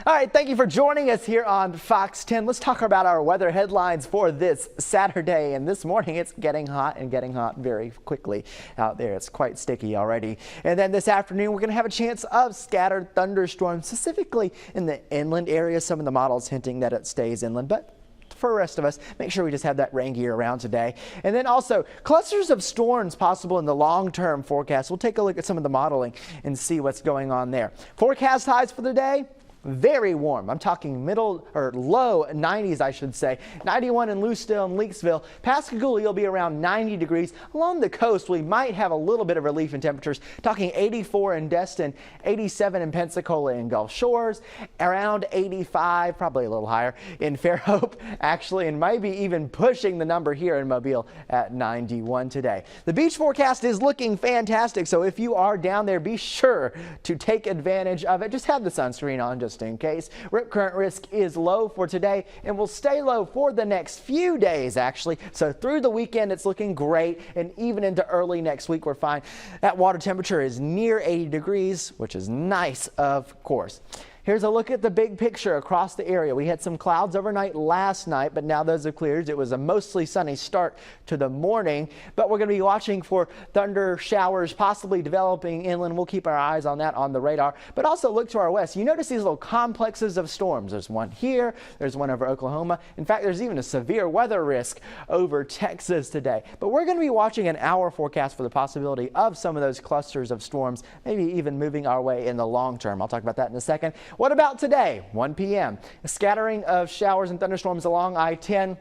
All right, thank you for joining us here on Fox 10. Let's talk about our weather headlines for this Saturday. And this morning, it's getting hot and getting hot very quickly out there. It's quite sticky already. And then this afternoon, we're going to have a chance of scattered thunderstorms, specifically in the inland area. Some of the models hinting that it stays inland, but for the rest of us, make sure we just have that rain gear around today. And then also clusters of storms possible in the long-term forecast. We'll take a look at some of the modeling and see what's going on there. Forecast highs for the day. Very warm. I'm talking middle or low 90s, I should say. 91 in Lucedale and Leakesville. Pascagoula, you'll be around 90 degrees. Along the coast, we might have a little bit of relief in temperatures. Talking 84 in Destin, 87 in Pensacola and Gulf Shores, around 85, probably a little higher in Fairhope, actually, and maybe even pushing the number here in Mobile at 91 today. The beach forecast is looking fantastic, so if you are down there, be sure to take advantage of it. Just have the sunscreen on just in case. Rip current risk is low for today and will stay low for the next few days, actually. So through the weekend, it's looking great, and even into early next week, we're fine. That water temperature is near 80 degrees, which is nice, of course. Here's a look at the big picture across the area. We had some clouds overnight last night, but now those have cleared. It was a mostly sunny start to the morning, but we're going to be watching for thunder showers possibly developing inland. We'll keep our eyes on that on the radar, but also look to our west. You notice these little complexes of storms. There's one here. There's one over Oklahoma. In fact, there's even a severe weather risk over Texas today. But we're going to be watching an hour forecast for the possibility of some of those clusters of storms, maybe even moving our way in the long term. I'll talk about that in a second. What about today, 1 p.m.? A scattering of showers and thunderstorms along I-10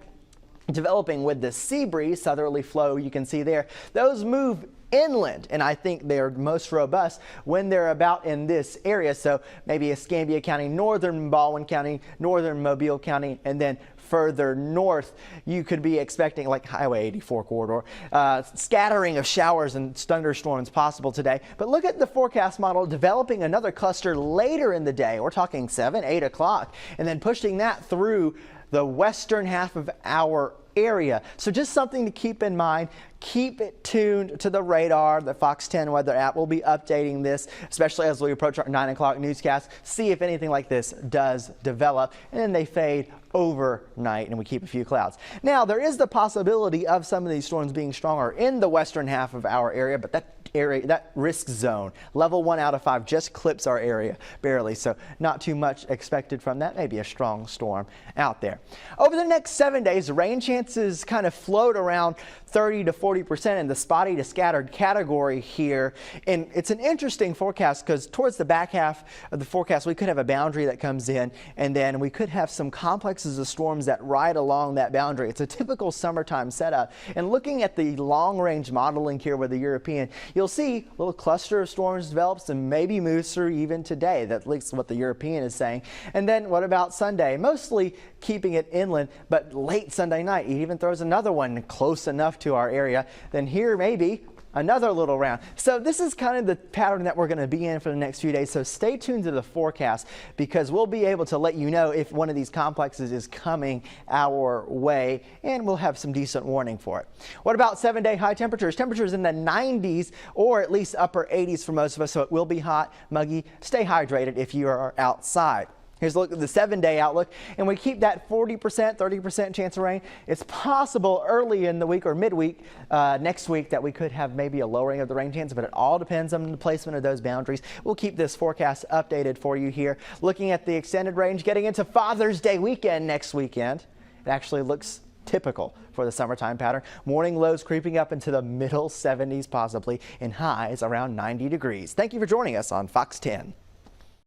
developing with the sea breeze, southerly flow you can see there. Those move inland, and I think they're most robust when they're about in this area. So maybe Escambia County, northern Baldwin County, northern Mobile County, and then further north, you could be expecting, like Highway 84 corridor, scattering of showers and thunderstorms possible today. But look at the forecast model developing another cluster later in the day. We're talking 7, 8 o'clock, and then pushing that through the western half of our area. So just something to keep in mind. Keep it tuned to the radar. The Fox 10 weather app will be updating this, especially as we approach our 9 o'clock newscast. See if anything like this does develop, and then they fade overnight and we keep a few clouds. Now, there is the possibility of some of these storms being stronger in the western half of our area, but that risk zone, level 1 out of 5, just clips our area barely, so not too much expected from that. Maybe a strong storm out there. Over the next 7 days, rain chances kind of float around 30 to 40% in the spotty to scattered category here. And it's an interesting forecast because towards the back half of the forecast, we could have a boundary that comes in, and then we could have some complexes of storms that ride along that boundary. It's a typical summertime setup. And looking at the long range modeling here with the European, you'll see a little cluster of storms develops and maybe moves through even today. That's at least what the European is saying. And then what about Sunday? Mostly keeping it inland, but late Sunday night, it even throws another one close enough to our area. Then here maybe another little round. So this is kind of the pattern that we're going to be in for the next few days. So stay tuned to the forecast because we'll be able to let you know if one of these complexes is coming our way, and we'll have some decent warning for it. What about 7-day high temperatures? Temperatures in the 90s or at least upper 80s for most of us. So it will be hot, muggy. Stay hydrated if you are outside. Here's a look at the 7-day outlook, and we keep that 40%, 30% chance of rain. It's possible early in the week or midweek next week that we could have maybe a lowering of the rain chance, but it all depends on the placement of those boundaries. We'll keep this forecast updated for you here. Looking at the extended range, getting into Father's Day weekend next weekend. It actually looks typical for the summertime pattern. Morning lows creeping up into the middle 70s possibly, and highs around 90 degrees. Thank you for joining us on Fox 10.